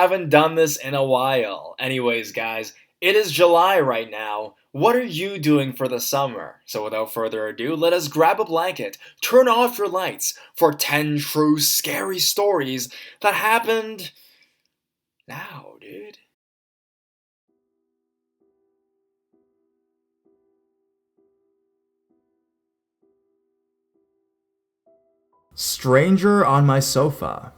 haven't done this in a while. Anyways, guys, it is July right now. What are you doing for the summer? So without further ado, let us grab a blanket, turn off your lights for 10 true scary stories that happened now, dude. Stranger on my sofa.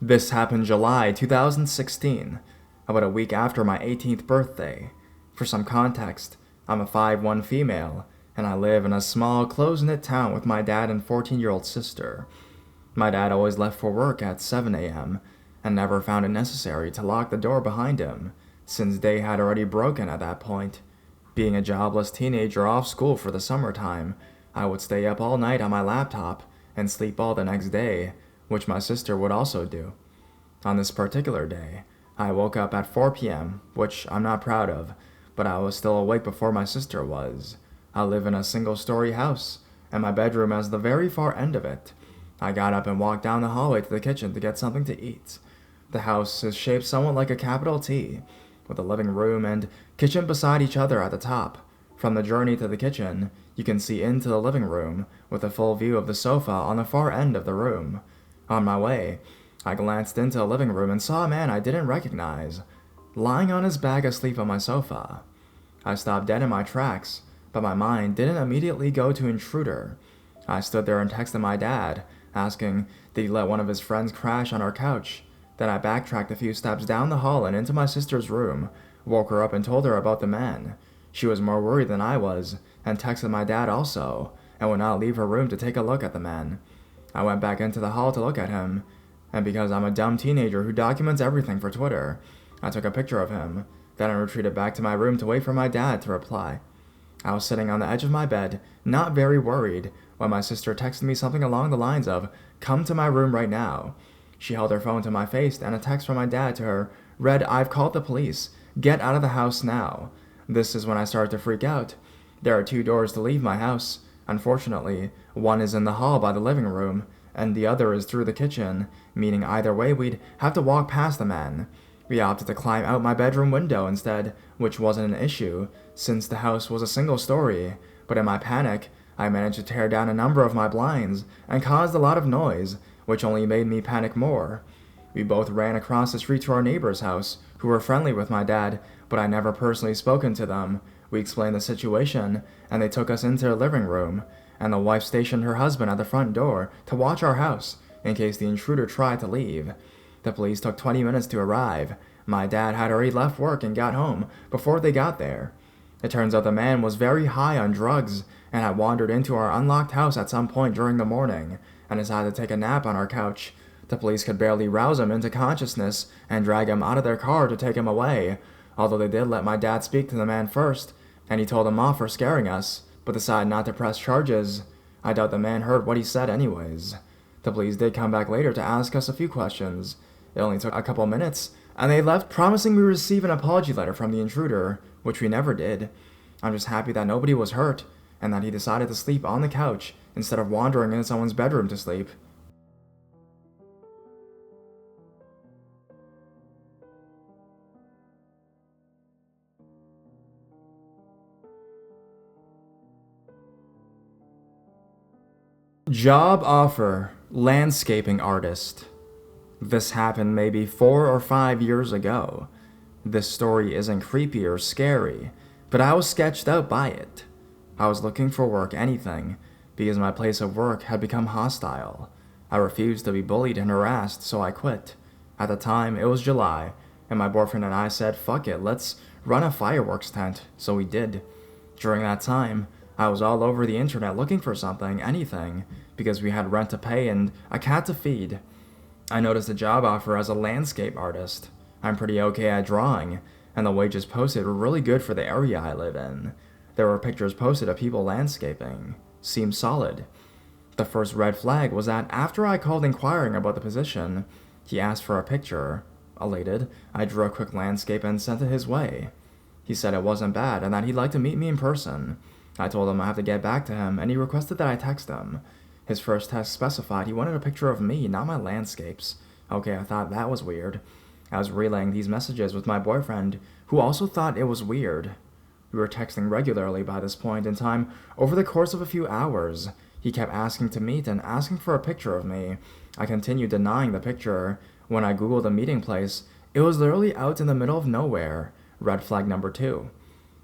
This happened July 2016, about a week after my 18th birthday. For some context, I'm a 5'1" female, and I live in a small, close-knit town with my dad and 14-year-old sister. My dad always left for work at 7 a.m., and never found it necessary to lock the door behind him, since day had already broken at that point. Being a jobless teenager off school for the summertime, I would stay up all night on my laptop and sleep all the next day, which my sister would also do. On this particular day, I woke up at 4 p.m., which I'm not proud of, but I was still awake before my sister was. I live in a single-story house, and my bedroom is the very far end of it. I got up and walked down the hallway to the kitchen to get something to eat. The house is shaped somewhat like a capital T, with a living room and kitchen beside each other at the top. From the journey to the kitchen, you can see into the living room, with a full view of the sofa on the far end of the room. On my way, I glanced into the living room and saw a man I didn't recognize, lying on his back asleep on my sofa. I stopped dead in my tracks, but my mind didn't immediately go to intruder. I stood there and texted my dad, asking did he let one of his friends crash on our couch. Then I backtracked a few steps down the hall and into my sister's room, woke her up and told her about the man. She was more worried than I was, and texted my dad also, and would not leave her room to take a look at the man. I went back into the hall to look at him, and because I'm a dumb teenager who documents everything for Twitter, I took a picture of him. Then I retreated back to my room to wait for my dad to reply. I was sitting on the edge of my bed, not very worried, when my sister texted me something along the lines of, "Come to my room right now." She held her phone to my face, and a text from my dad to her read, "I've called the police. Get out of the house now." This is when I started to freak out. There are 2 doors to leave my house. Unfortunately, one is in the hall by the living room, and the other is through the kitchen, meaning either way we'd have to walk past the man. We opted to climb out my bedroom window instead, which wasn't an issue, since the house was a single story, but in my panic, I managed to tear down a number of my blinds, and caused a lot of noise, which only made me panic more. We both ran across the street to our neighbor's house, who were friendly with my dad, but I never personally spoken to them. We explained the situation, and they took us into the living room, and the wife stationed her husband at the front door to watch our house, in case the intruder tried to leave. The police took 20 minutes to arrive. My dad had already left work and got home before they got there. It turns out the man was very high on drugs, and had wandered into our unlocked house at some point during the morning, and decided to take a nap on our couch. The police could barely rouse him into consciousness and drag him out of their car to take him away, although they did let my dad speak to the man first, and he told him off for scaring us, but decided not to press charges. I doubt the man heard what he said anyways. The police did come back later to ask us a few questions. It only took a couple minutes, and they left promising we receive an apology letter from the intruder, which we never did. I'm just happy that nobody was hurt, and that he decided to sleep on the couch instead of wandering into someone's bedroom to sleep. Job offer, landscaping artist. This happened maybe 4 or 5 years ago. This story isn't creepy or scary, but I was sketched out by it. I was looking for work anything, because my place of work had become hostile. I refused to be bullied and harassed, so I quit. At the time, it was July, and my boyfriend and I said, fuck it, let's run a fireworks tent, so we did. During that time, I was all over the internet looking for something, anything, because we had rent to pay and a cat to feed. I noticed a job offer as a landscape artist. I'm pretty okay at drawing, and the wages posted were really good for the area I live in. There were pictures posted of people landscaping. Seemed solid. The first red flag was that after I called inquiring about the position, he asked for a picture. Elated, I drew a quick landscape and sent it his way. He said it wasn't bad and that he'd like to meet me in person. I told him I have to get back to him, and he requested that I text him. His first text specified he wanted a picture of me, not my landscapes. Okay, I thought that was weird. I was relaying these messages with my boyfriend, who also thought it was weird. We were texting regularly by this point in time. Over the course of a few hours, he kept asking to meet and asking for a picture of me. I continued denying the picture. When I googled the meeting place, it was literally out in the middle of nowhere. Red flag number 2.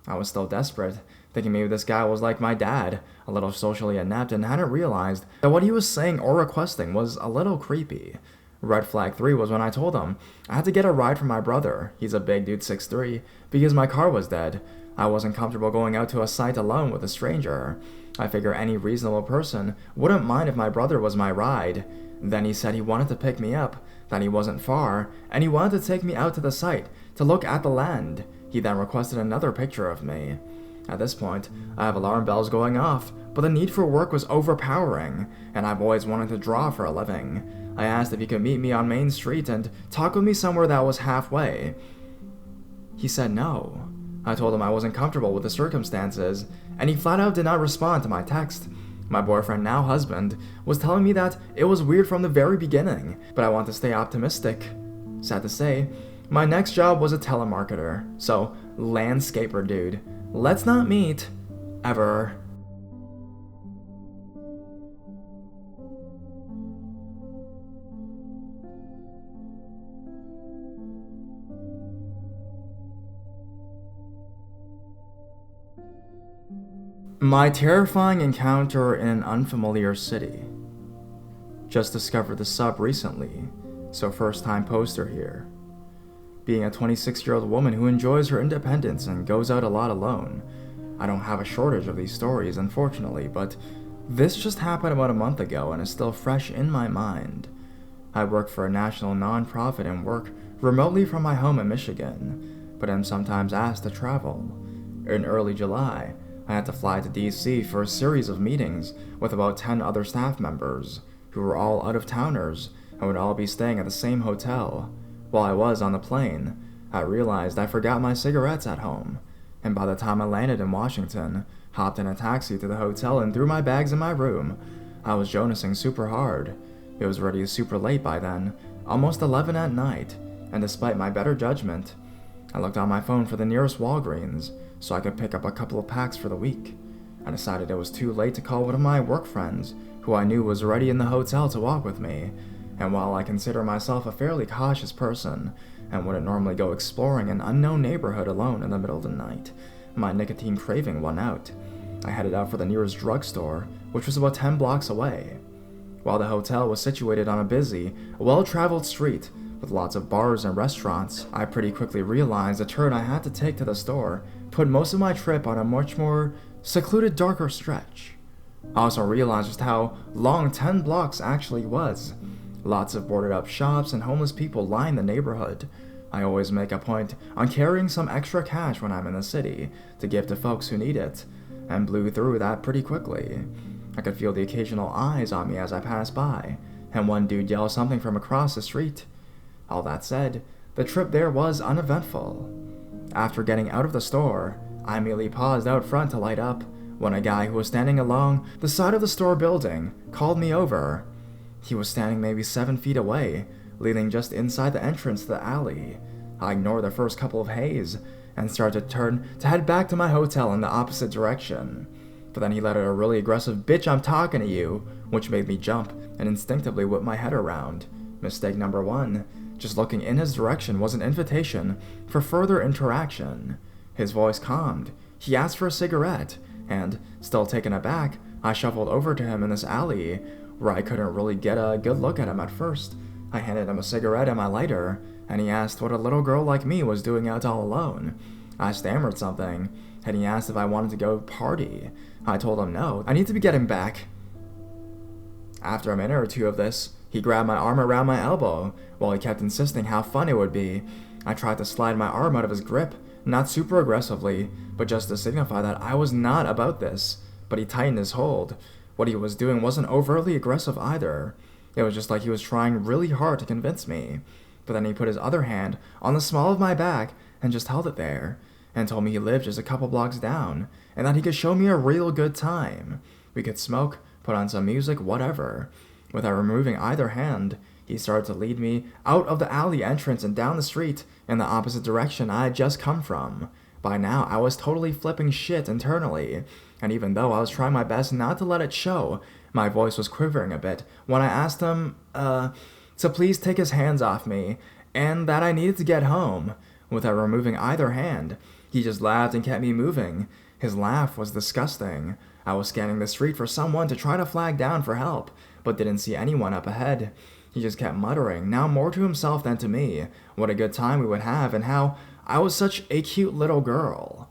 I was still desperate, thinking maybe this guy was like my dad, a little socially inept, and hadn't realized that what he was saying or requesting was a little creepy. Red flag 3 was when I told him I had to get a ride from my brother, he's a big dude 6'3", because my car was dead. I wasn't comfortable going out to a site alone with a stranger. I figure any reasonable person wouldn't mind if my brother was my ride. Then he said he wanted to pick me up, that he wasn't far, and he wanted to take me out to the site to look at the land. He then requested another picture of me. At this point, I have alarm bells going off, but the need for work was overpowering, and I've always wanted to draw for a living. I asked if he could meet me on Main Street and talk with me somewhere that was halfway. He said no. I told him I wasn't comfortable with the circumstances, and he flat out did not respond to my text. My boyfriend, now husband, was telling me that it was weird from the very beginning, but I want to stay optimistic. Sad to say, my next job was a telemarketer, so landscaper dude. Let's not meet. Ever. My terrifying encounter in an unfamiliar city. Just discovered the sub recently, so first time poster here. Being a 26-year-old woman who enjoys her independence and goes out a lot alone, I don't have a shortage of these stories, unfortunately, but this just happened about a month ago and is still fresh in my mind. I work for a national non-profit and work remotely from my home in Michigan, but am sometimes asked to travel. In early July, I had to fly to DC for a series of meetings with about 10 other staff members, who were all out-of-towners and would all be staying at the same hotel. While I was on the plane, I realized I forgot my cigarettes at home, and by the time I landed in Washington, hopped in a taxi to the hotel and threw my bags in my room. I was jonasing super hard. It was already super late by then, almost 11 at night, and despite my better judgment, I looked on my phone for the nearest Walgreens so I could pick up a couple of packs for the week. I decided it was too late to call one of my work friends, who I knew was already in the hotel, to walk with me. And while I consider myself a fairly cautious person and wouldn't normally go exploring an unknown neighborhood alone in the middle of the night, my nicotine craving won out. I headed out for the nearest drugstore, which was about 10 blocks away. While the hotel was situated on a busy, well-traveled street with lots of bars and restaurants, I pretty quickly realized the turn I had to take to the store put most of my trip on a much more secluded, darker stretch. I also realized just how long 10 blocks actually was. Lots of boarded up shops and homeless people line the neighborhood. I always make a point on carrying some extra cash when I'm in the city to give to folks who need it, and blew through that pretty quickly. I could feel the occasional eyes on me as I passed by, and one dude yelled something from across the street. All that said, the trip there was uneventful. After getting out of the store, I immediately paused out front to light up when a guy who was standing along the side of the store building called me over. He was standing maybe 7 feet away, leaning just inside the entrance to the alley. I ignored the first couple of hays and started to turn to head back to my hotel in the opposite direction. But then he let out a really aggressive "bitch, I'm talking to you," which made me jump and instinctively whip my head around. Mistake number 1. Just looking in his direction was an invitation for further interaction. His voice calmed. He asked for a cigarette, and, still taken aback, I shuffled over to him in this alley, where I couldn't really get a good look at him at first. I handed him a cigarette and my lighter, and he asked what a little girl like me was doing out all alone. I stammered something, and he asked if I wanted to go party. I told him no, I need to be getting back. After a minute or two of this, he grabbed my arm around my elbow, while he kept insisting how fun it would be. I tried to slide my arm out of his grip, not super aggressively, but just to signify that I was not about this, but he tightened his hold. What he was doing wasn't overtly aggressive either. It was just like he was trying really hard to convince me. But then he put his other hand on the small of my back and just held it there, and told me he lived just a couple blocks down, and that he could show me a real good time. We could smoke, put on some music, whatever. Without removing either hand, He started to lead me out of the alley entrance and down the street in the opposite direction I had just come from. By now, I was totally flipping shit internally, and even though I was trying my best not to let it show, my voice was quivering a bit when I asked him, to please take his hands off me, and that I needed to get home, without removing either hand. He just laughed and kept me moving. His laugh was disgusting. I was scanning the street for someone to try to flag down for help, but didn't see anyone up ahead. He just kept muttering, now more to himself than to me, what a good time we would have and how I was such a cute little girl.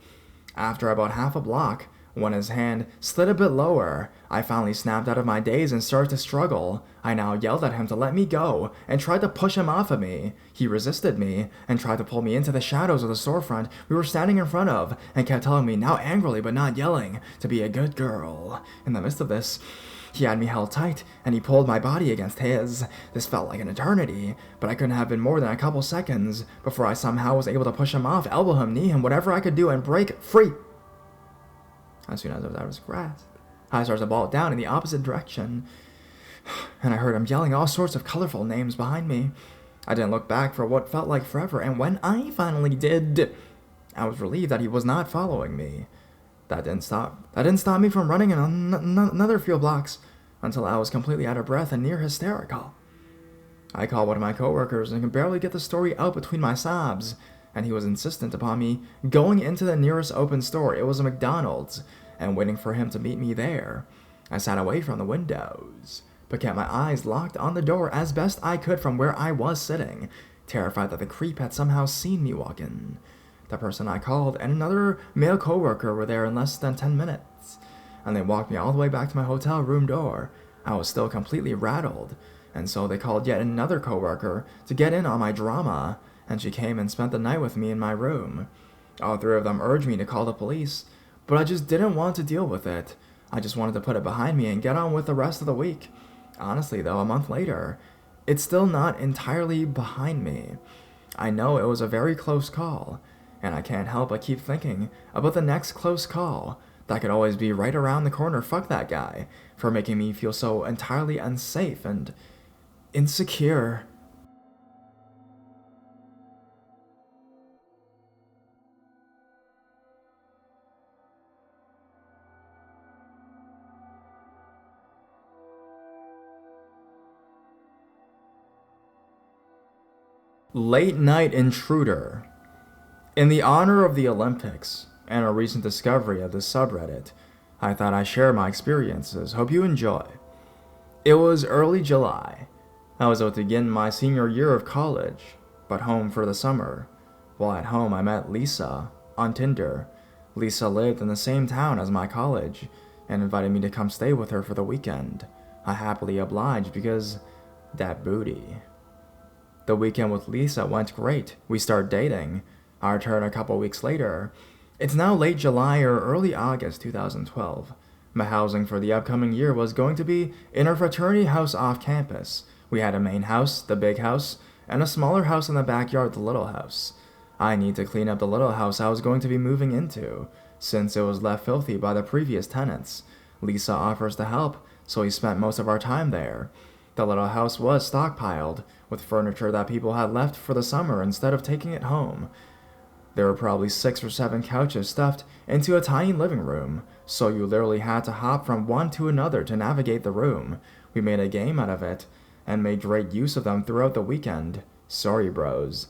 After about half a block, when his hand slid a bit lower, I finally snapped out of my daze and started to struggle. I now yelled at him to let me go and tried to push him off of me. He resisted me and tried to pull me into the shadows of the storefront we were standing in front of and kept telling me, now angrily but not yelling, to be a good girl. In the midst of this, he had me held tight, and he pulled my body against his. This felt like an eternity, but I couldn't have been more than a couple seconds before I somehow was able to push him off, elbow him, knee him, whatever I could do, and break free. As soon as I was out of his grasp, I started to ball down in the opposite direction, and I heard him yelling all sorts of colorful names behind me. I didn't look back for what felt like forever, and when I finally did, I was relieved that he was not following me. That didn't stop me from running another few blocks until I was completely out of breath and near hysterical. I called one of my coworkers and could barely get the story out between my sobs, and he was insistent upon me going into the nearest open store. It was a McDonald's, and waiting for him to meet me there. I sat away from the windows, but kept my eyes locked on the door as best I could from where I was sitting, terrified that the creep had somehow seen me walk in. The person I called and another male coworker were there in less than 10 minutes, and they walked me all the way back to my hotel room door. I was still completely rattled, and so they called yet another coworker to get in on my drama, and she came and spent the night with me in my room. All three of them urged me to call the police, but I just didn't want to deal with it. I just wanted to put it behind me and get on with the rest of the week. Honestly, though, a month later, it's still not entirely behind me. I know it was a very close call, and I can't help but keep thinking about the next close call that could always be right around the corner. Fuck that guy for making me feel so entirely unsafe and insecure. Late Night Intruder. In the honor of the Olympics and a recent discovery of this subreddit, I thought I'd share my experiences. Hope you enjoy. It was early July. I was about to begin my senior year of college, but home for the summer. While at home, I met Lisa on Tinder. Lisa lived in the same town as my college and invited me to come stay with her for the weekend. I happily obliged because that booty. The weekend with Lisa went great. We started dating. I returned a couple weeks later. It's now late July or early August 2012. My housing for the upcoming year was going to be in a fraternity house off campus. We had a main house, the big house, and a smaller house in the backyard, the little house. I need to clean up the little house I was going to be moving into, since it was left filthy by the previous tenants. Lisa offers to help, so we spent most of our time there. The little house was stockpiled with furniture that people had left for the summer instead of taking it home. There were probably 6 or 7 couches stuffed into a tiny living room, so you literally had to hop from one to another to navigate the room. We made a game out of it, and made great use of them throughout the weekend. Sorry, bros.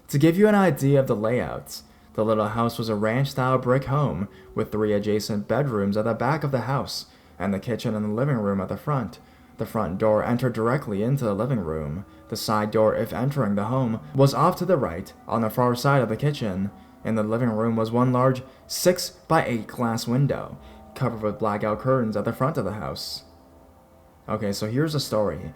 To give you an idea of the layouts, the little house was a ranch-style brick home with 3 adjacent bedrooms at the back of the house, and the kitchen and the living room at the front. The front door entered directly into the living room. The side door, if entering the home, was off to the right, on the far side of the kitchen. In the living room was one large 6x8 glass window, covered with blackout curtains at the front of the house. Okay, so here's the story.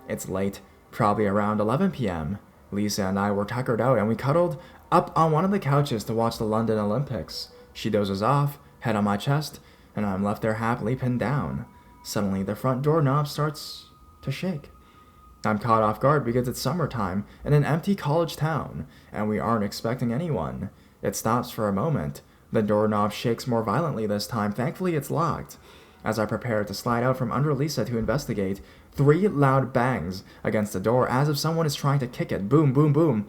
It's late, probably around 11 p.m. Lisa and I were tuckered out and we cuddled up on one of the couches to watch the London Olympics. She dozes off, head on my chest, and I'm left there happily pinned down. Suddenly, the front doorknob starts to shake. I'm caught off guard because it's summertime in an empty college town, and we aren't expecting anyone. It stops for a moment. The doorknob shakes more violently this time. Thankfully, it's locked. As I prepare to slide out from under Lisa to investigate, 3 loud bangs against the door as if someone is trying to kick it. Boom, boom, boom.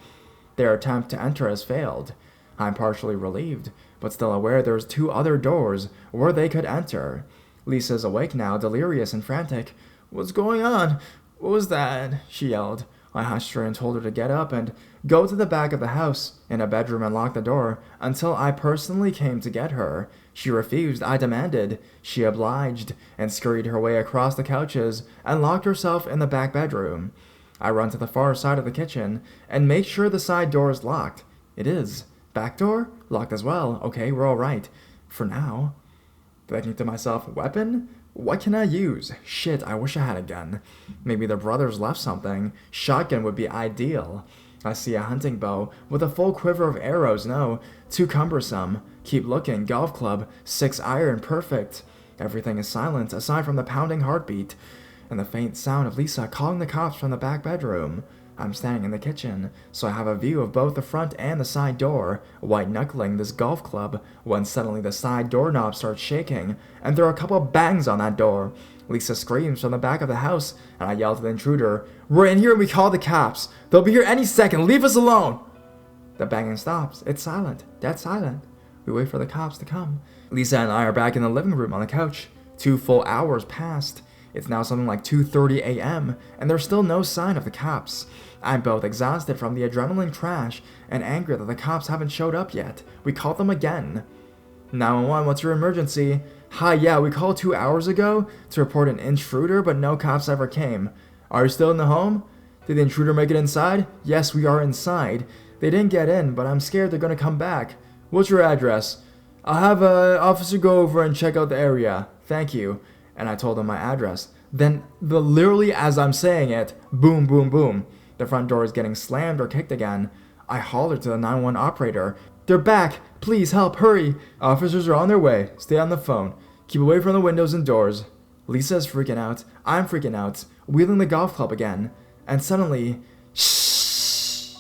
Their attempt to enter has failed. I'm partially relieved, but still aware there's 2 other doors where they could enter. Lisa's awake now, delirious and frantic. "What's going on? What was that?" she yelled. I hushed her and told her to get up and go to the back of the house, in a bedroom, and lock the door until I personally came to get her. She refused. I demanded. She obliged and scurried her way across the couches and locked herself in the back bedroom. I run to the far side of the kitchen and make sure the side door is locked. It is. Back door? Locked as well. Okay, we're all right. For now. Thinking to myself, weapon? What can I use? Shit, I wish I had a gun. Maybe the brothers left something. Shotgun would be ideal. I see a hunting bow with a full quiver of arrows. No, too cumbersome. Keep looking. Golf club. 6 iron. Perfect. Everything is silent, aside from the pounding heartbeat and the faint sound of Lisa calling the cops from the back bedroom. I'm standing in the kitchen, so I have a view of both the front and the side door, white-knuckling this golf club, when suddenly the side doorknob starts shaking, and there are a couple of bangs on that door. Lisa screams from the back of the house, and I yell to the intruder, "We're in here and we call the cops. They'll be here any second. Leave us alone!" The banging stops. It's silent. Dead silent. We wait for the cops to come. Lisa and I are back in the living room on the couch. 2 full hours passed. It's now something like 2:30 a.m., and there's still no sign of the cops. I'm both exhausted from the adrenaline crash and angry that the cops haven't showed up yet. We called them again. 911, what's your emergency? Hi, yeah, we called 2 hours ago to report an intruder, but no cops ever came. Are you still in the home? Did the intruder make it inside? Yes, we are inside. They didn't get in, but I'm scared they're gonna come back. What's your address? I'll have an officer go over and check out the area. Thank you. And I told him my address. Then, literally as I'm saying it, boom, boom, boom. The front door is getting slammed or kicked again. I hollered to the 911 operator. They're back! Please help, hurry! Officers are on their way. Stay on the phone. Keep away from the windows and doors. Lisa's freaking out. I'm freaking out. Wheeling the golf club again. And suddenly, shh!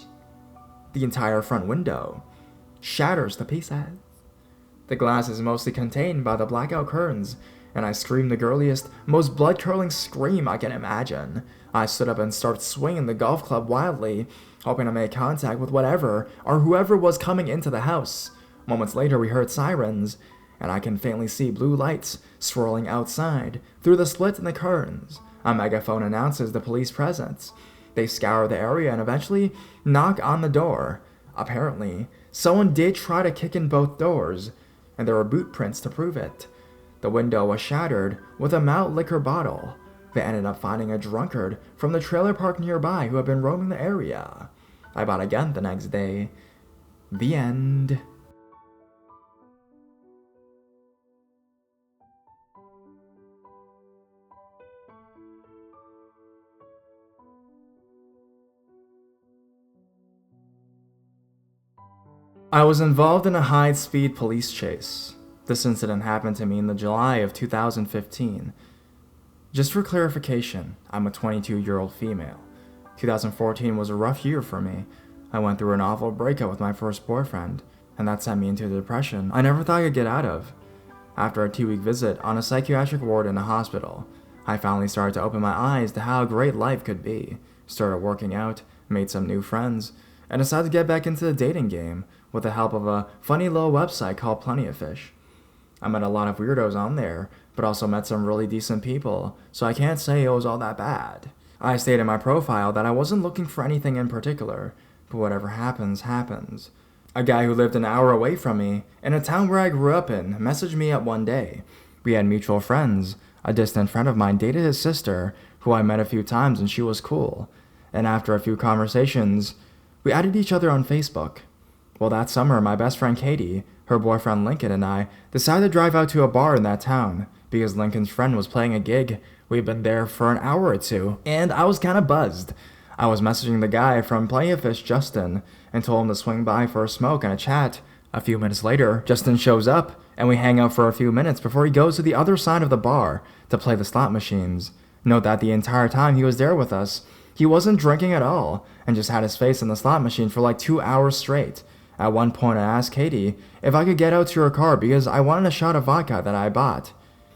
The entire front window shatters to pieces. The glass is mostly contained by the blackout curtains, and I screamed the girliest, most blood-curdling scream I can imagine. I stood up and started swinging the golf club wildly, hoping to make contact with whatever or whoever was coming into the house. Moments later, we heard sirens, and I can faintly see blue lights swirling outside through the slit in the curtains. A megaphone announces the police presence. They scour the area and eventually knock on the door. Apparently, someone did try to kick in both doors, and there were boot prints to prove it. The window was shattered with a malt liquor bottle. They ended up finding a drunkard from the trailer park nearby who had been roaming the area. I bought a gun the next day. The end. I was involved in a high-speed police chase. This incident happened to me in the July of 2015. Just for clarification, I'm a 22-year-old female. 2014 was a rough year for me. I went through an awful breakup with my first boyfriend, and that sent me into a depression I never thought I could get out of. After a 2-week visit on a psychiatric ward in a hospital, I finally started to open my eyes to how great life could be, started working out, made some new friends, and decided to get back into the dating game with the help of a funny little website called Plenty of Fish. I met a lot of weirdos on there, but also met some really decent people, so I can't say it was all that bad. I stated in my profile that I wasn't looking for anything in particular, but whatever happens, happens. A guy who lived an hour away from me, in a town where I grew up in, messaged me up one day. We had mutual friends. A distant friend of mine dated his sister, who I met a few times and she was cool. And after a few conversations, we added each other on Facebook. Well, that summer, my best friend Katie, her boyfriend Lincoln, and I decided to drive out to a bar in that town because Lincoln's friend was playing a gig. We'd been there for an hour or two, and I was kind of buzzed. I was messaging the guy from Plenty of Fish, Justin, and told him to swing by for a smoke and a chat. A few minutes later, Justin shows up, and we hang out for a few minutes before he goes to the other side of the bar to play the slot machines. Note that the entire time he was there with us, he wasn't drinking at all, and just had his face in the slot machine for like 2 hours straight. At one point I asked Katie if I could get out to her car because I wanted a shot of vodka that I bought.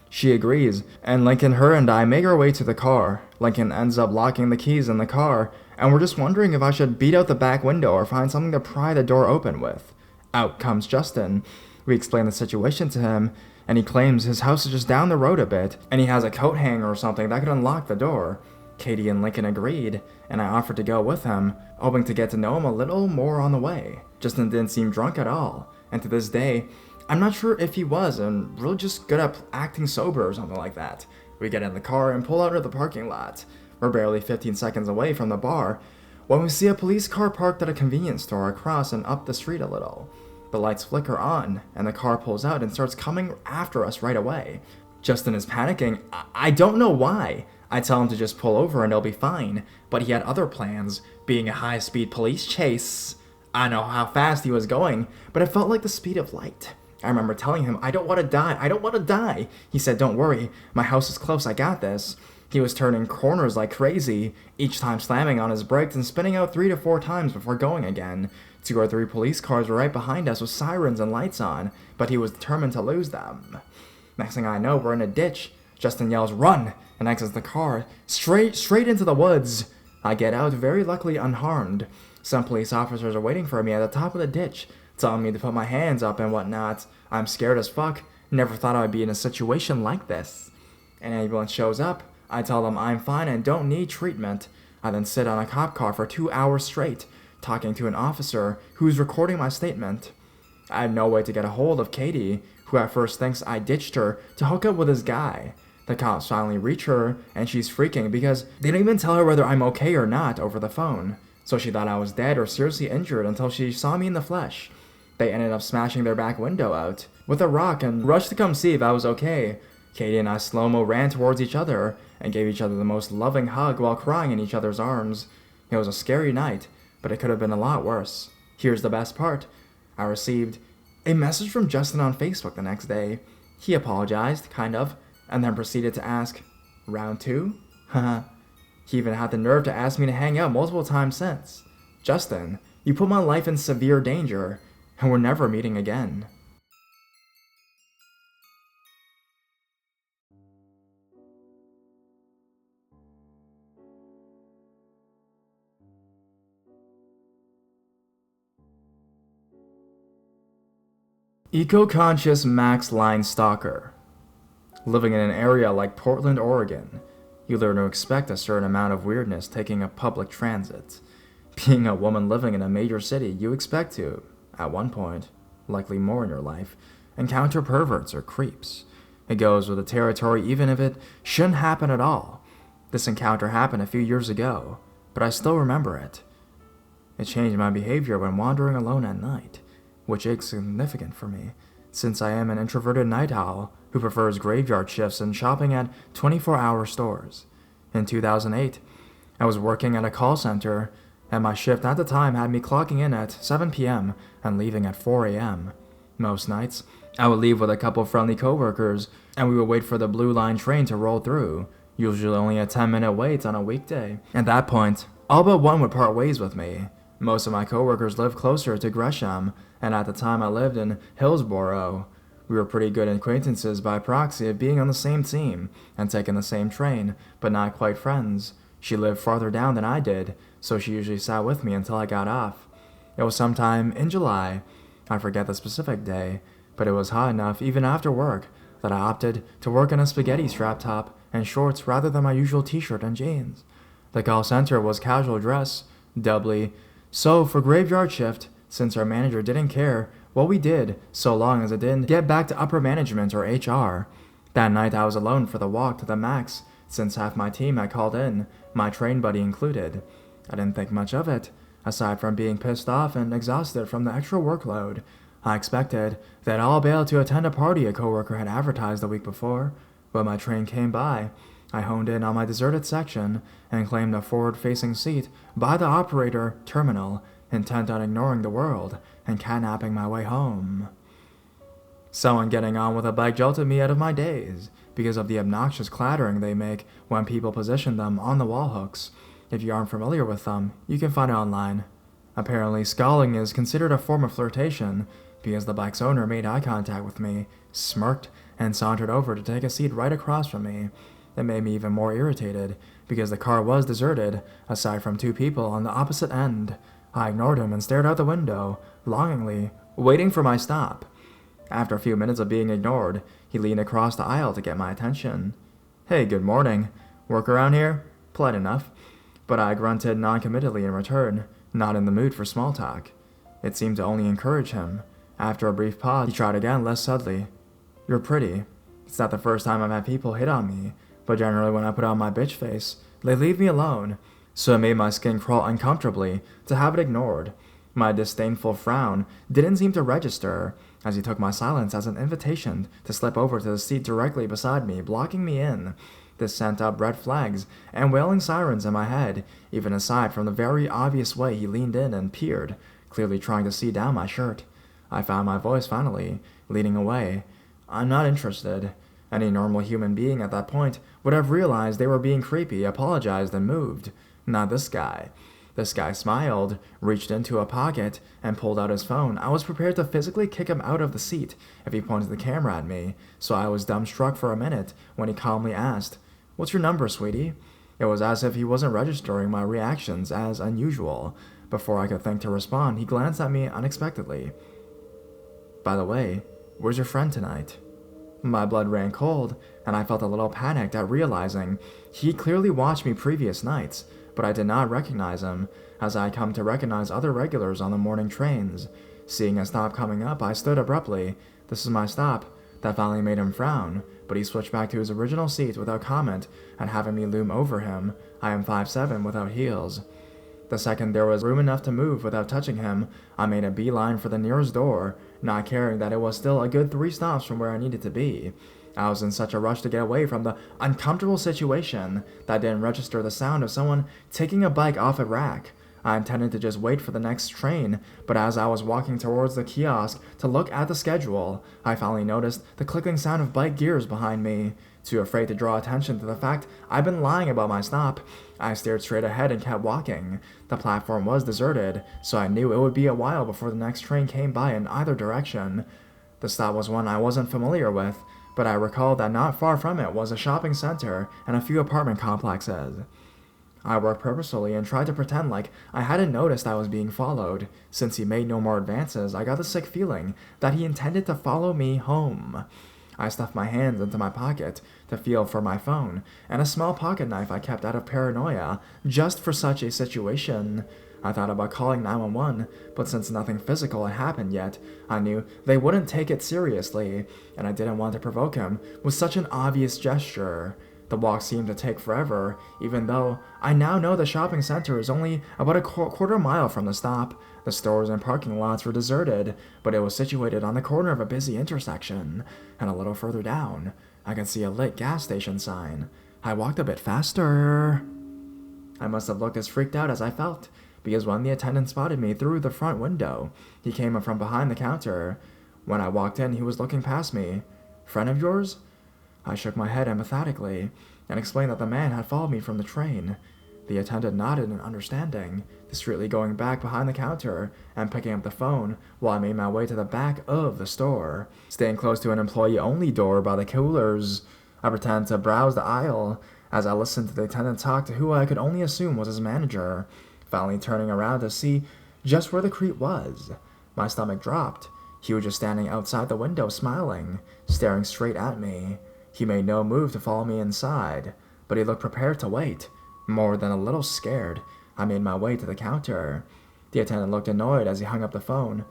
She agrees, and Lincoln, her, and I make our way to the car. Lincoln ends up locking the keys in the car, and we're just wondering if I should beat out the back window or find something to pry the door open with. Out comes Justin. We explain the situation to him, and he claims his house is just down the road a bit, and he has a coat hanger or something that could unlock the door. Katie and Lincoln agreed, and I offered to go with him, hoping to get to know him a little more on the way. Justin didn't seem drunk at all, and to this day, I'm not sure if he was, and really just good at acting sober or something like that. We get in the car and pull out of the parking lot. We're barely 15 seconds away from the bar when we see a police car parked at a convenience store across and up the street a little. The lights flicker on, and the car pulls out and starts coming after us right away. Justin is panicking. I don't know why. I tell him to just pull over and he'll be fine, but he had other plans, being a high-speed police chase. I don't know how fast he was going, but it felt like the speed of light. I remember telling him, I don't want to die. He said, don't worry, my house is close, I got this. He was turning corners like crazy, each time slamming on his brakes and spinning out 3 to 4 times before going again. 2 or 3 police cars were right behind us with sirens and lights on, but he was determined to lose them. Next thing I know, we're in a ditch. Justin yells, run, and exits the car, straight into the woods. I get out, very luckily unharmed. Some police officers are waiting for me at the top of the ditch, telling me to put my hands up and whatnot. I'm scared as fuck. Never thought I would be in a situation like this. An ambulance shows up. I tell them I'm fine and don't need treatment. I then sit on a cop car for 2 hours straight, talking to an officer who's recording my statement. I had no way to get a hold of Katie, who at first thinks I ditched her to hook up with this guy. The cops finally reach her, and she's freaking because they don't even tell her whether I'm okay or not over the phone. So she thought I was dead or seriously injured until she saw me in the flesh. They ended up smashing their back window out with a rock and rushed to come see if I was okay. Katie and I slow-mo ran towards each other and gave each other the most loving hug while crying in each other's arms. It was a scary night, but it could have been a lot worse. Here's the best part. I received a message from Justin on Facebook the next day. He apologized, kind of, and then proceeded to ask, round 2? Haha. He even had the nerve to ask me to hang out multiple times since. Justin, you put my life in severe danger, and we're never meeting again. Eco-conscious Max Line Stalker. Living in an area like Portland, Oregon, you learn to expect a certain amount of weirdness taking up public transit. Being a woman living in a major city, you expect to, at one point, likely more in your life, encounter perverts or creeps. It goes with the territory even if it shouldn't happen at all. This encounter happened a few years ago, but I still remember it. It changed my behavior when wandering alone at night, which is significant for me, since I am an introverted night owl who prefers graveyard shifts and shopping at 24-hour stores. In 2008, I was working at a call center, and my shift at the time had me clocking in at 7 p.m. and leaving at 4 a.m. Most nights, I would leave with a couple friendly coworkers, and we would wait for the Blue Line train to roll through, usually only a 10-minute wait on a weekday. At that point, all but one would part ways with me. Most of my coworkers lived closer to Gresham, and at the time I lived in Hillsborough. We were pretty good acquaintances by proxy of being on the same team and taking the same train, but not quite friends. She lived farther down than I did, so she usually sat with me until I got off. It was sometime in July. I forget the specific day, but it was hot enough even after work that I opted to work in a spaghetti strap top and shorts rather than my usual t-shirt and jeans. The call center was casual dress, doubly so for graveyard shift, since our manager didn't care what we did so long as it didn't get back to upper management or HR. That night I was alone for the walk to the max, since half my team had called in, my train buddy included. I didn't think much of it, aside from being pissed off and exhausted from the extra workload. I expected that I'll be able to attend a party a coworker had advertised the week before. When my train came by, I honed in on my deserted section and claimed a forward-facing seat by the operator terminal, intent on ignoring the world and catnapping my way home. Someone getting on with a bike jolted me out of my daze because of the obnoxious clattering they make when people position them on the wall hooks. If you aren't familiar with them, you can find it online. Apparently, stalling is considered a form of flirtation because the bike's owner made eye contact with me, smirked, and sauntered over to take a seat right across from me. It made me even more irritated because the car was deserted, aside from 2 people on the opposite end. I ignored him and stared out the window, longingly, waiting for my stop. After a few minutes of being ignored, he leaned across the aisle to get my attention. "Hey, good morning. Work around here?" Polite enough, but I grunted non-committedly in return, not in the mood for small talk. It seemed to only encourage him. After a brief pause, he tried again, less subtly. "You're pretty. It's not the first time I've had people hit on me, but generally when I put on my bitch face, they leave me alone, so it made my skin crawl uncomfortably to have it ignored." My disdainful frown didn't seem to register, as he took my silence as an invitation to slip over to the seat directly beside me, blocking me in. This sent up red flags and wailing sirens in my head, even aside from the very obvious way he leaned in and peered, clearly trying to see down my shirt. I found my voice finally, leaning away. "I'm not interested." Any normal human being at that point would have realized they were being creepy, apologized, and moved. Not this guy. This guy smiled, reached into a pocket, and pulled out his phone. I was prepared to physically kick him out of the seat if he pointed the camera at me, so I was dumbstruck for a minute when he calmly asked, "What's your number, sweetie?" It was as if he wasn't registering my reactions as unusual. Before I could think to respond, he glanced at me unexpectedly. "By the way, where's your friend tonight?" My blood ran cold, and I felt a little panicked at realizing he clearly watched me previous nights, but I did not recognize him, as I had come to recognize other regulars on the morning trains. Seeing a stop coming up, I stood abruptly. "This is my stop." That finally made him frown, but he switched back to his original seat without comment and having me loom over him. I am 5'7" without heels. The second there was room enough to move without touching him, I made a beeline for the nearest door, not caring that it was still a good 3 stops from where I needed to be. I was in such a rush to get away from the uncomfortable situation that I didn't register the sound of someone taking a bike off a rack. I intended to just wait for the next train, but as I was walking towards the kiosk to look at the schedule, I finally noticed the clicking sound of bike gears behind me. Too afraid to draw attention to the fact I'd been lying about my stop, I stared straight ahead and kept walking. The platform was deserted, so I knew it would be a while before the next train came by in either direction. The stop was one I wasn't familiar with, but I recalled that not far from it was a shopping center and a few apartment complexes. I worked purposefully and tried to pretend like I hadn't noticed I was being followed. Since he made no more advances, I got the sick feeling that he intended to follow me home. I stuffed my hands into my pocket to feel for my phone, and a small pocket knife I kept out of paranoia, just for such a situation. I thought about calling 911, but since nothing physical had happened yet, I knew they wouldn't take it seriously, and I didn't want to provoke him with such an obvious gesture. The walk seemed to take forever, even though I now know the shopping center is only about a quarter mile from the stop. The stores and parking lots were deserted, but it was situated on the corner of a busy intersection, and a little further down, I could see a lit gas station sign. I walked a bit faster. I must have looked as freaked out as I felt, because when the attendant spotted me through the front window, he came up from behind the counter. When I walked in, he was looking past me. "Friend of yours?" I shook my head emphatically and explained that the man had followed me from the train. The attendant nodded in understanding, discreetly going back behind the counter and picking up the phone while I made my way to the back of the store. Staying close to an employee-only door by the coolers, I pretended to browse the aisle as I listened to the attendant talk to who I could only assume was his manager, finally turning around to see just where the creep was. My stomach dropped. He was just standing outside the window smiling, staring straight at me. He made no move to follow me inside, but he looked prepared to wait. More than a little scared, I made my way to the counter. The attendant looked annoyed as he hung up the phone.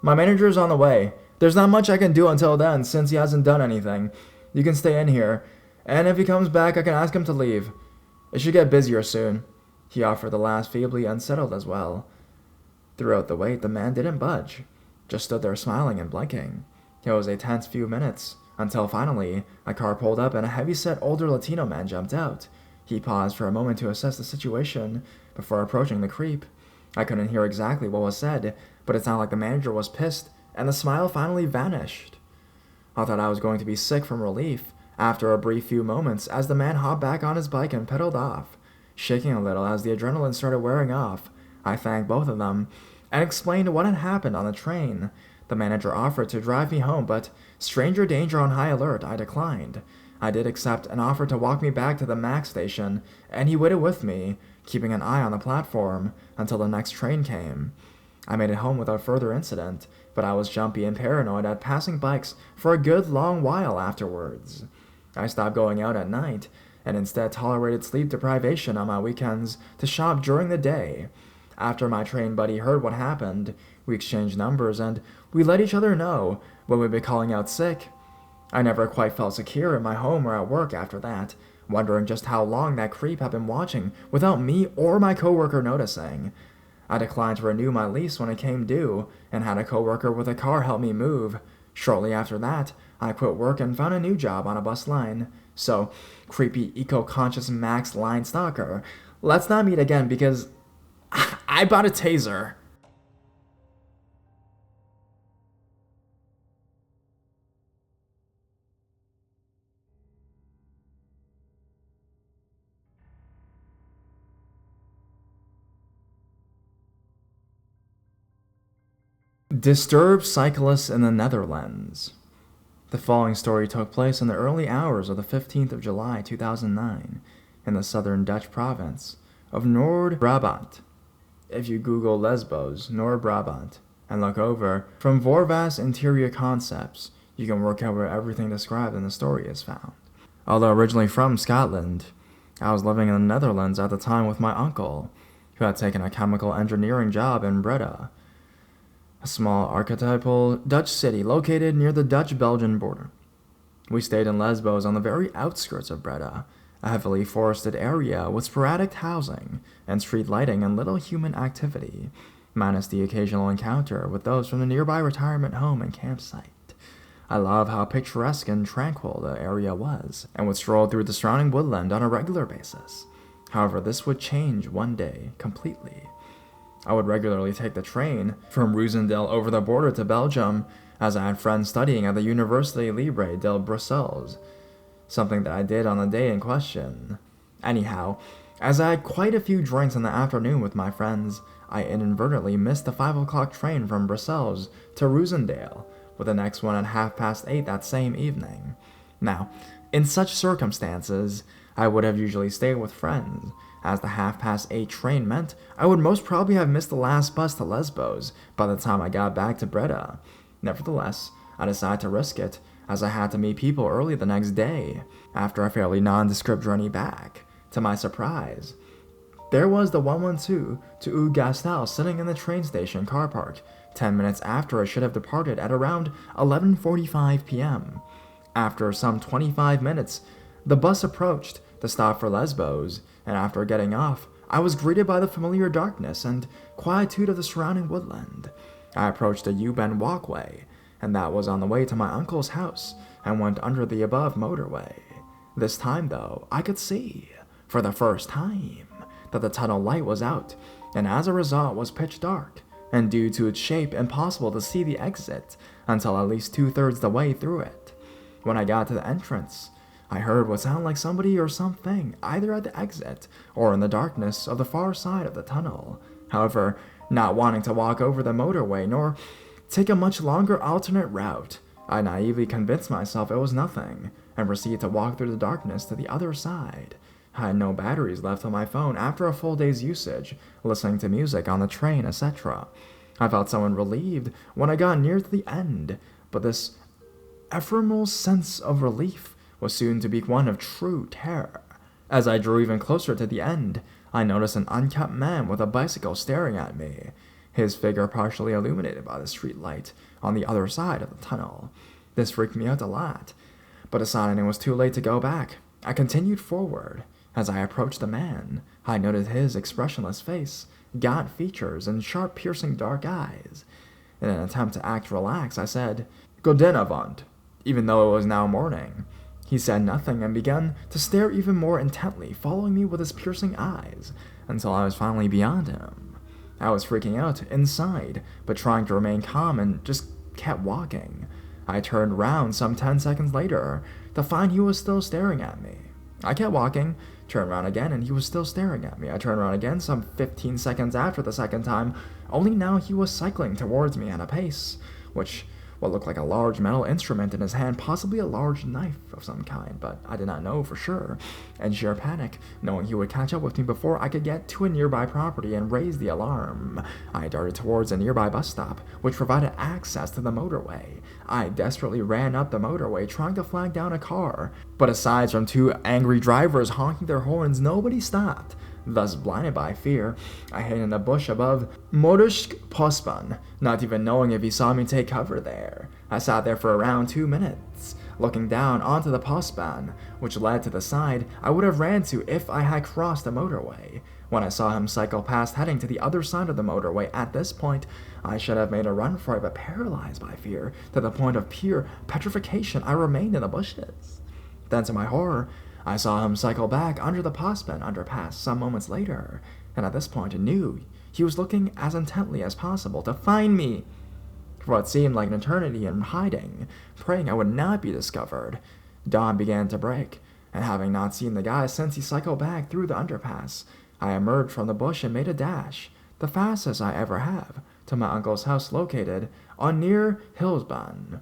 "My manager's on the way. There's not much I can do until then, since he hasn't done anything. You can stay in here, and if he comes back, I can ask him to leave. It should get busier soon." He offered the last feebly, unsettled as well. Throughout the wait, the man didn't budge, just stood there smiling and blinking. It was a tense few minutes, until finally, a car pulled up and a heavy-set older Latino man jumped out. He paused for a moment to assess the situation before approaching the creep. I couldn't hear exactly what was said, but it sounded like the manager was pissed, and the smile finally vanished. I thought I was going to be sick from relief after a brief few moments as the man hopped back on his bike and pedaled off. Shaking a little as the adrenaline started wearing off, I thanked both of them and explained what had happened on the train. The manager offered to drive me home, but stranger danger on high alert, I declined. I did accept an offer to walk me back to the Mac station, and he waited with me, keeping an eye on the platform until the next train came. I made it home without further incident, but I was jumpy and paranoid at passing bikes for a good long while afterwards. I stopped going out at night, and instead tolerated sleep deprivation on my weekends to shop during the day. After my train buddy heard what happened, we exchanged numbers and we let each other know when we'd be calling out sick. I never quite felt secure in my home or at work after that, wondering just how long that creep had been watching without me or my coworker noticing. I declined to renew my lease when it came due and had a coworker with a car help me move. Shortly after that, I quit work and found a new job on a bus line. So, creepy eco-conscious Max line stalker, let's not meet again because I bought a taser. Disturbed cyclists in the Netherlands. The following story took place in the early hours of the 15th of July 2009 in the southern Dutch province of Noord-Brabant. If you Google Lesbos, Noord-Brabant, and look over from Vorvas Interior Concepts, you can work out where everything described in the story is found. Although originally from Scotland, I was living in the Netherlands at the time with my uncle, who had taken a chemical engineering job in Breda, a small archetypal Dutch city located near the Dutch-Belgian border. We stayed in Lesbos on the very outskirts of Breda, a heavily forested area with sporadic housing and street lighting and little human activity, minus the occasional encounter with those from the nearby retirement home and campsite. I love how picturesque and tranquil the area was, and would stroll through the surrounding woodland on a regular basis. However, this would change one day completely. I would regularly take the train from Roosendaal over the border to Belgium, as I had friends studying at the Université Libre de Bruxelles, something that I did on the day in question. Anyhow, as I had quite a few drinks in the afternoon with my friends, I inadvertently missed the 5 o'clock train from Brussels to Roosendaal, with the next one at 8:30 that same evening. Now, in such circumstances, I would have usually stayed with friends, as the 8:30 train meant I would most probably have missed the last bus to Lesbos by the time I got back to Breda. Nevertheless, I decided to risk it, as I had to meet people early the next day, after a fairly nondescript journey back. To my surprise, there was the 112 to Oud-Gastel sitting in the train station car park, 10 minutes after it should have departed at around 11:45 p.m. After some 25 minutes, the bus approached the stop for Lesbos, and after getting off, I was greeted by the familiar darkness and quietude of the surrounding woodland. I approached a U-bend walkway, and that was on the way to my uncle's house, and went under the above motorway. This time, though, I could see, for the first time, that the tunnel light was out, and as a result was pitch dark, and due to its shape impossible to see the exit until at least 2/3 the way through it. When I got to the entrance, I heard what sounded like somebody or something, either at the exit or in the darkness of the far side of the tunnel. However, not wanting to walk over the motorway nor take a much longer alternate route, I naively convinced myself it was nothing, and proceeded to walk through the darkness to the other side. I had no batteries left on my phone after a full day's usage, listening to music on the train, etc. I felt somewhat relieved when I got near to the end, but this ephemeral sense of relief was soon to be one of true terror. As I drew even closer to the end, I noticed an unkempt man with a bicycle staring at me, his figure partially illuminated by the street light on the other side of the tunnel. This freaked me out a lot, but deciding it was too late to go back, I continued forward. As I approached the man, I noted his expressionless face, gaunt features, and sharp, piercing dark eyes. In an attempt to act relaxed, I said, "Goedenavond," even though it was now morning. He said nothing and began to stare even more intently, following me with his piercing eyes, until I was finally beyond him. I was freaking out inside, but trying to remain calm and just kept walking. I turned round some 10 seconds later to find he was still staring at me. I kept walking, turned around again, and he was still staring at me. I turned around again some 15 seconds after the second time, only now he was cycling towards me at a pace, which what looked like a large metal instrument in his hand, possibly a large knife of some kind, but I did not know for sure. In sheer panic, knowing he would catch up with me before I could get to a nearby property and raise the alarm, I darted towards a nearby bus stop, which provided access to the motorway. I desperately ran up the motorway, trying to flag down a car, but aside from two angry drivers honking their horns, nobody stopped. Thus, blinded by fear, I hid in a bush above Motorsk Postban, not even knowing if he saw me take cover there. I sat there for around 2 minutes, looking down onto the Postban, which led to the side I would have ran to if I had crossed the motorway. When I saw him cycle past, heading to the other side of the motorway, at this point, I should have made a run for it, but paralyzed by fear, to the point of pure petrification, I remained in the bushes. Then, to my horror, I saw him cycle back under the Postban underpass some moments later, and at this point I knew he was looking as intently as possible to find me. For what seemed like an eternity in hiding, praying I would not be discovered, dawn began to break, and having not seen the guy since he cycled back through the underpass, I emerged from the bush and made a dash, the fastest I ever have, to my uncle's house located on near Hillsban.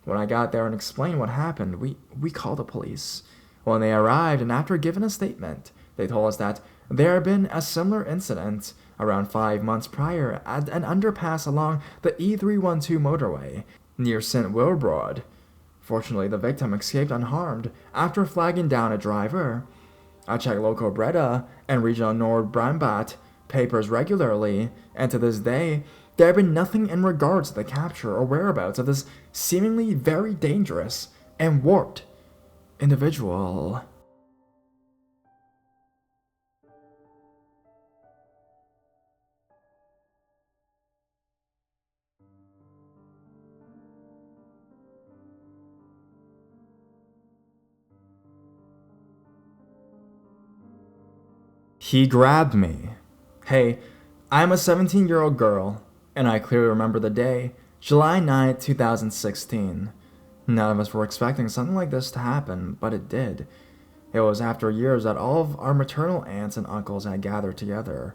When I got there and explained what happened, we called the police. When they arrived, and after giving a statement, they told us that there had been a similar incident around 5 months prior at an underpass along the E312 motorway near St. Wilbrod. Fortunately, the victim escaped unharmed after flagging down a driver. I check local Breda and regional Nord-Brabant papers regularly, and to this day, there had been nothing in regards to the capture or whereabouts of this seemingly very dangerous and warped individual. He grabbed me. Hey, I'm a 17-year-old girl, and I clearly remember the day, July 9th, 2016. None of us were expecting something like this to happen, but it did. It was after years that all of our maternal aunts and uncles had gathered together.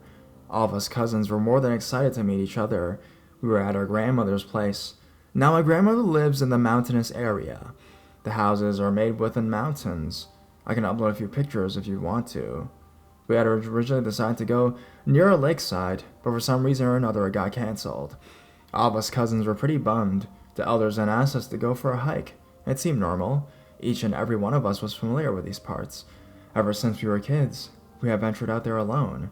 All of us cousins were more than excited to meet each other. We were at our grandmother's place. Now my grandmother lives in the mountainous area. The houses are made within mountains. I can upload a few pictures if you want to. We had originally decided to go near a lakeside, but for some reason or another it got cancelled. All of us cousins were pretty bummed. The elders then asked us to go for a hike. It seemed normal. Each and every one of us was familiar with these parts. Ever since we were kids, we had ventured out there alone.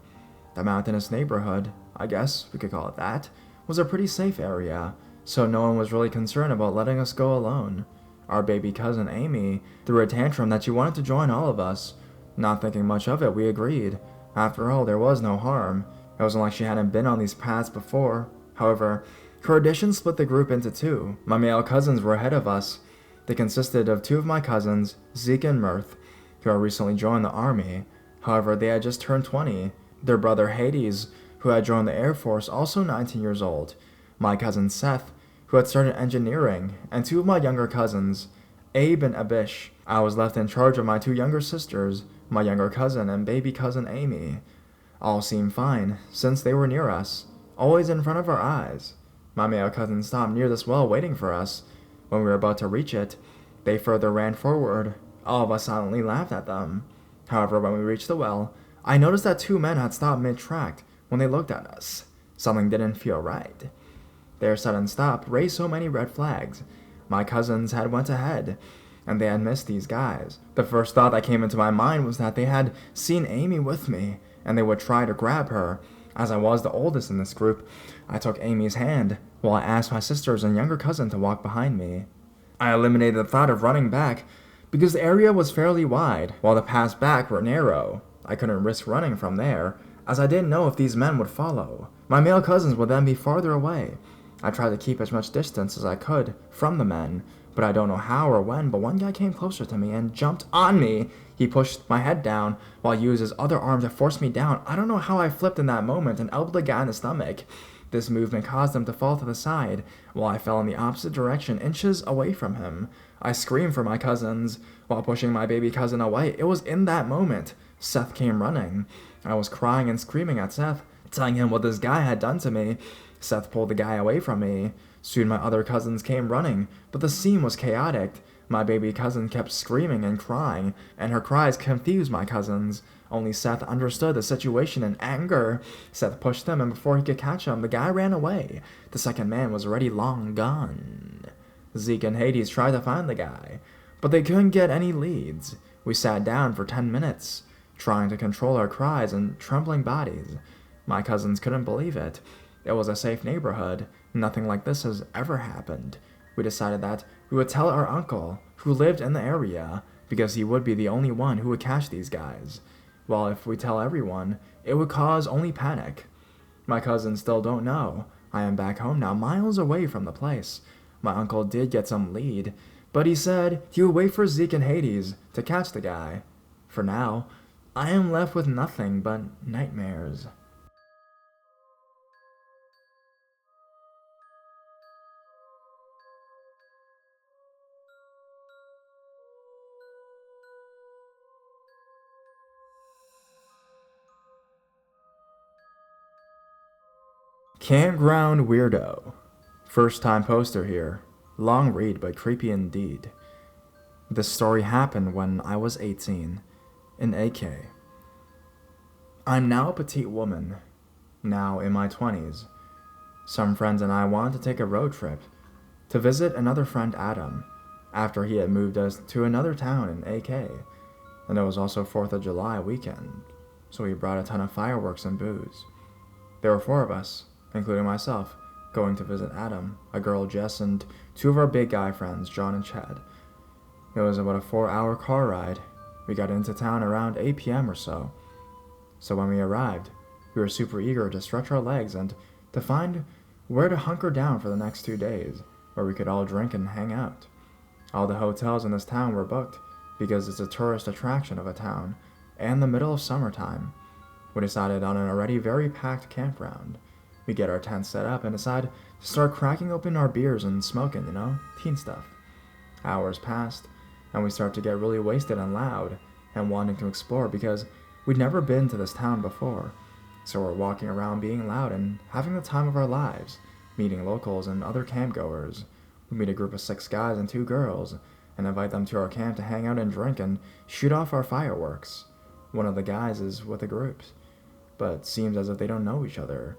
The mountainous neighborhood, I guess we could call it that, was a pretty safe area, so no one was really concerned about letting us go alone. Our baby cousin Amy threw a tantrum that she wanted to join all of us. Not thinking much of it, we agreed. After all, there was no harm. It wasn't like she hadn't been on these paths before. However, her addition split the group into two. My male cousins were ahead of us. They consisted of two of my cousins, Zeke and Mirth, who had recently joined the army. However, they had just turned 20. Their brother Hades, who had joined the Air Force, also 19 years old. My cousin Seth, who had started engineering, and two of my younger cousins, Abe and Abish. I was left in charge of my two younger sisters, my younger cousin and baby cousin Amy. All seemed fine, since they were near us, always in front of our eyes. My male cousin stopped near this well waiting for us. When we were about to reach it, they further ran forward. All of us silently laughed at them. However, when we reached the well, I noticed that two men had stopped mid-track when they looked at us. Something didn't feel right. Their sudden stop raised so many red flags. My cousins had went ahead, and they had missed these guys. The first thought that came into my mind was that they had seen Amy with me, and they would try to grab her. As I was the oldest in this group, I took Amy's hand, while I asked my sisters and younger cousin to walk behind me. I eliminated the thought of running back, because the area was fairly wide, while the paths back were narrow. I couldn't risk running from there, as I didn't know if these men would follow. My male cousins would then be farther away. I tried to keep as much distance as I could from the men, but I don't know how or when, but one guy came closer to me and jumped on me. He pushed my head down while he used his other arm to force me down. I don't know how I flipped in that moment and elbowed the guy in the stomach. This movement caused him to fall to the side, while I fell in the opposite direction, inches away from him. I screamed for my cousins while pushing my baby cousin away. It was in that moment Seth came running. I was crying and screaming at Seth, telling him what this guy had done to me. Seth pulled the guy away from me, Soon my other cousins came running, but the scene was chaotic. My baby cousin kept screaming and crying, and her cries confused my cousins. Only Seth understood the situation in anger. Seth pushed him, and before he could catch him, the guy ran away. The second man was already long gone. Zeke and Hades tried to find the guy, but they couldn't get any leads. We sat down for 10 minutes, trying to control our cries and trembling bodies. My cousins couldn't believe it. It was a safe neighborhood. Nothing like this has ever happened. We decided that we would tell our uncle, who lived in the area, because he would be the only one who would catch these guys. While if we tell everyone, it would cause only panic. My cousins still don't know. I am back home now, miles away from the place. My uncle did get some lead, but he said he would wait for Zeke and Hades to catch the guy. For now, I am left with nothing but nightmares. Campground Weirdo. First time poster here. Long read, but creepy indeed. This story happened when I was 18, in AK. I'm now a petite woman, now in my 20s. Some friends and I wanted to take a road trip to visit another friend, Adam, after he had moved us to another town in AK. And it was also 4th of July weekend, so we brought a ton of fireworks and booze. There were 4 of us, including myself, going to visit Adam, a girl, Jess, and 2 of our big guy friends, John and Chad. It was about a 4-hour car ride. We got into town around 8 p.m. or so. So when we arrived, we were super eager to stretch our legs and to find where to hunker down for the next 2 days, where we could all drink and hang out. All the hotels in this town were booked because it's a tourist attraction of a town, and the middle of summertime. We decided on an already very packed campground. We get our tent set up and decide to start cracking open our beers and smoking, teen stuff. Hours passed, and we start to get really wasted and loud, and wanting to explore because we'd never been to this town before. So we're walking around being loud and having the time of our lives, meeting locals and other campgoers. We meet a group of 6 guys and 2 girls, and invite them to our camp to hang out and drink and shoot off our fireworks. One of the guys is with the group, but seems as if they don't know each other.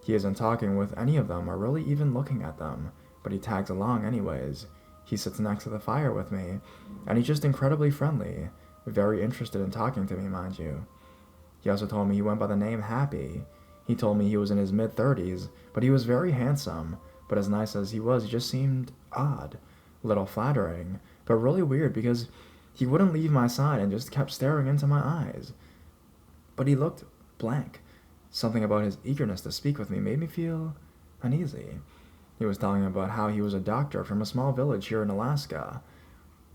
He isn't talking with any of them or really even looking at them, but he tags along anyways. He sits next to the fire with me, and he's just incredibly friendly, very interested in talking to me, mind you. He also told me he went by the name Happy. He told me he was in his mid-30s, but he was very handsome, but as nice as he was, he just seemed odd, a little flattering, but really weird because he wouldn't leave my side and just kept staring into my eyes. But he looked blank. Something about his eagerness to speak with me made me feel uneasy. He was telling me about how he was a doctor from a small village here in Alaska,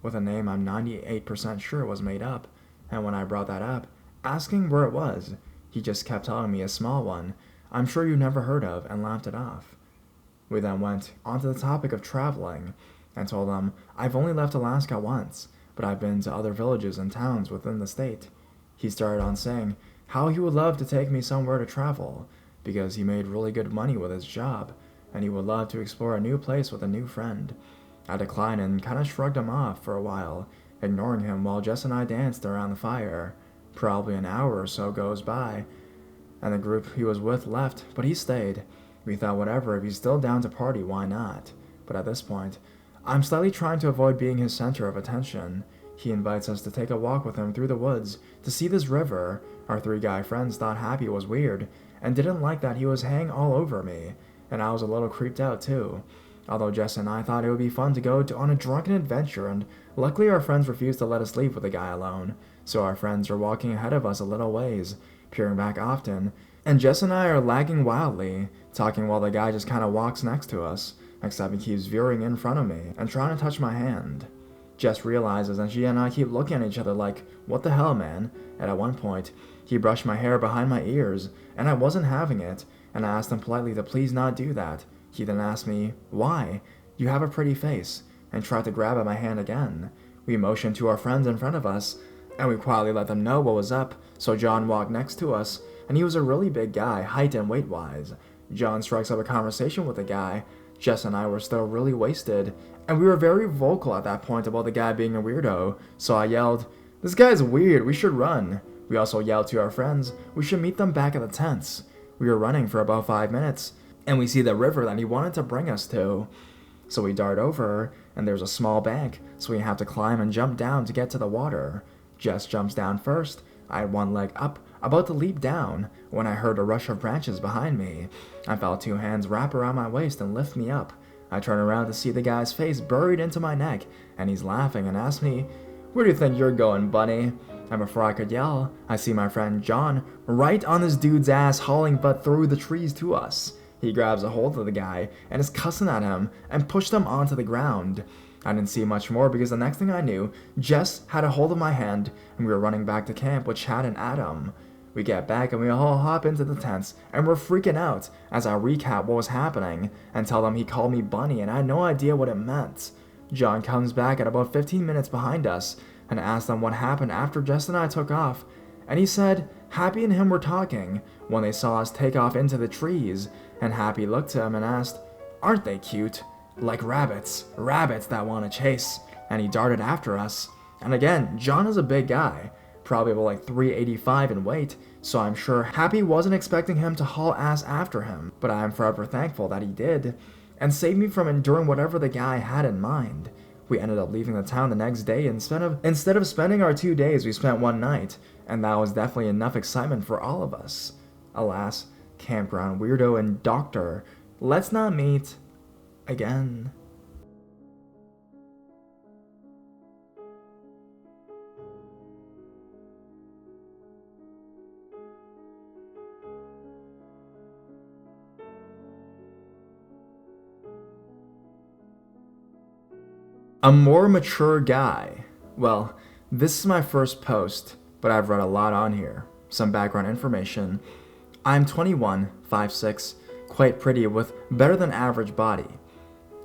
with a name I'm 98% sure was made up, and when I brought that up, asking where it was, he just kept telling me a small one I'm sure you never heard of, and laughed it off. We then went onto the topic of traveling, and told him I've only left Alaska once, but I've been to other villages and towns within the state. He started on saying how he would love to take me somewhere to travel, because he made really good money with his job, and he would love to explore a new place with a new friend. I declined and kind of shrugged him off for a while, ignoring him while Jess and I danced around the fire. Probably an hour or so goes by, and the group he was with left, but he stayed. We thought whatever, if he's still down to party, why not? But at this point, I'm slightly trying to avoid being his center of attention. He invites us to take a walk with him through the woods to see this river. Our 3 guy friends thought Happy was weird and didn't like that he was hanging all over me, and I was a little creeped out too. Although Jess and I thought it would be fun to go on a drunken adventure, and luckily our friends refused to let us leave with the guy alone, so our friends are walking ahead of us a little ways, peering back often, and Jess and I are lagging wildly, talking while the guy just kind of walks next to us, except he keeps veering in front of me and trying to touch my hand. Jess realizes, and she and I keep looking at each other like, what the hell, man? And at one point, he brushed my hair behind my ears, and I wasn't having it, and I asked him politely to please not do that. He then asked me, why? You have a pretty face, and tried to grab at my hand again. We motioned to our friends in front of us, and we quietly let them know what was up, so John walked next to us, and he was a really big guy, height and weight-wise. John strikes up a conversation with the guy, Jess and I were still really wasted, and we were very vocal at that point about the guy being a weirdo, so I yelled, "This guy's weird, we should run." We also yelled to our friends, we should meet them back at the tents. We were running for about 5 minutes, and we see the river that he wanted to bring us to. So we dart over, and there's a small bank, so we have to climb and jump down to get to the water. Jess jumps down first. I had one leg up, about to leap down, when I heard a rush of branches behind me. I felt 2 hands wrap around my waist and lift me up. I turn around to see the guy's face buried into my neck, and he's laughing and asks me, "Where do you think you're going, bunny?" And before I could yell, I see my friend John right on this dude's ass hauling butt through the trees to us. He grabs a hold of the guy and is cussing at him and pushed him onto the ground. I didn't see much more because the next thing I knew, Jess had a hold of my hand and we were running back to camp with Chad and Adam. We get back and we all hop into the tents and we're freaking out as I recap what was happening and tell them he called me bunny and I had no idea what it meant. John comes back at about 15 minutes behind us and asks them what happened after Jess and I took off, and he said Happy and him were talking when they saw us take off into the trees, and Happy looked to him and asked, "Aren't they cute? Like rabbits that want to chase," and he darted after us. And again, John is a big guy, probably about like 385 in weight, so I'm sure Happy wasn't expecting him to haul ass after him, but I am forever thankful that he did, and saved me from enduring whatever the guy had in mind. We ended up leaving the town the next day, and instead of spending our 2 days, we spent 1 night, and that was definitely enough excitement for all of us. Alas, campground weirdo and doctor, let's not meet again. A more mature guy. Well, this is my first post, but I've read a lot on here. Some background information. I'm 21, 5'6", quite pretty with better than average body.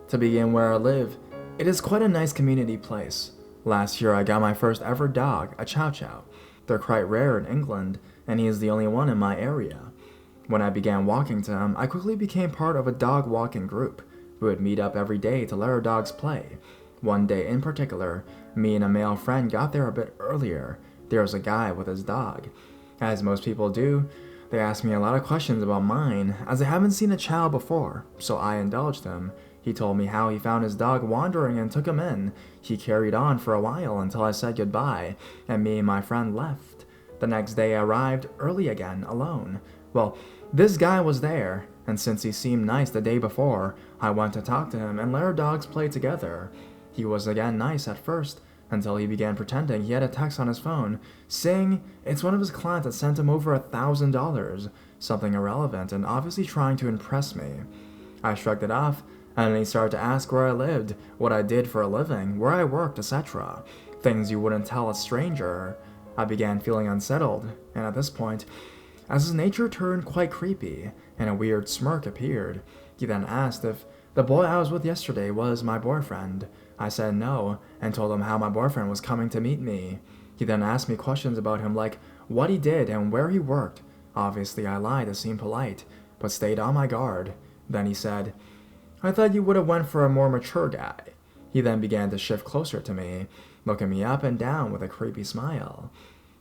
To begin where I live, it is quite a nice community place. Last year I got my first ever dog, a Chow Chow. They're quite rare in England, and he is the only one in my area. When I began walking to him, I quickly became part of a dog walking group. We would meet up every day to let our dogs play. One day in particular, me and a male friend got there a bit earlier. There was a guy with his dog. As most people do, they asked me a lot of questions about mine, as I haven't seen a chow before, so I indulged him. He told me how he found his dog wandering and took him in. He carried on for a while until I said goodbye, and me and my friend left. The next day I arrived early again, alone. Well, this guy was there, and since he seemed nice the day before, I went to talk to him and let our dogs play together. He was again nice at first, until he began pretending he had a text on his phone, saying it's one of his clients that sent him over $1,000, something irrelevant and obviously trying to impress me. I shrugged it off, and then he started to ask where I lived, what I did for a living, where I worked, etc. Things you wouldn't tell a stranger. I began feeling unsettled, and at this point, as his nature turned quite creepy, and a weird smirk appeared, he then asked if the boy I was with yesterday was my boyfriend. I said no, and told him how my boyfriend was coming to meet me. He then asked me questions about him like what he did and where he worked. Obviously I lied to seem polite, but stayed on my guard. Then he said, "I thought you would have went for a more mature guy." He then began to shift closer to me, looking me up and down with a creepy smile.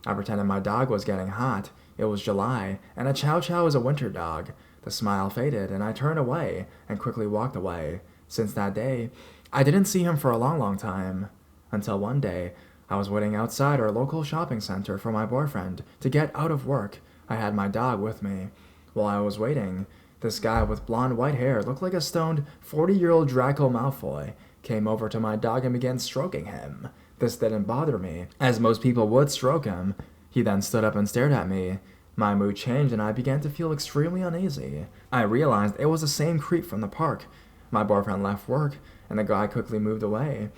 I pretended my dog was getting hot. It was July, and a Chow Chow is a winter dog. The smile faded, and I turned away and quickly walked away. Since that day, I didn't see him for a long time, until one day, I was waiting outside our local shopping center for my boyfriend to get out of work. I had my dog with me. While I was waiting, this guy with blonde white hair looked like a stoned 40-year-old Draco Malfoy, came over to my dog and began stroking him. This didn't bother me, as most people would stroke him. He then stood up and stared at me. My mood changed and I began to feel extremely uneasy. I realized it was the same creep from the park. My boyfriend left work, and the guy quickly moved away.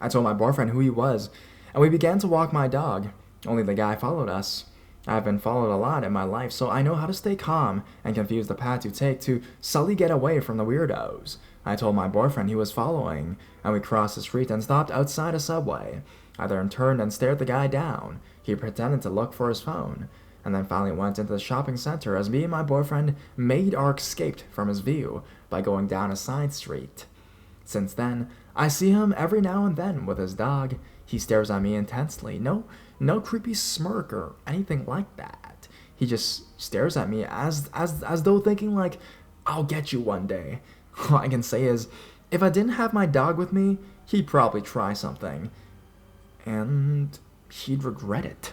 I told my boyfriend who he was, and we began to walk my dog. Only the guy followed us. I've been followed a lot in my life, so I know how to stay calm and confuse the path to take to subtly get away from the weirdos. I told my boyfriend he was following, and we crossed the street and stopped outside a Subway. I then turned and stared the guy down. He pretended to look for his phone, and then finally went into the shopping center as me and my boyfriend made our escape from his view by going down a side street. Since then, I see him every now and then with his dog. He stares at me intensely. No creepy smirk or anything like that. He just stares at me as though thinking like, I'll get you one day. All I can say is, if I didn't have my dog with me, he'd probably try something. And he'd regret it.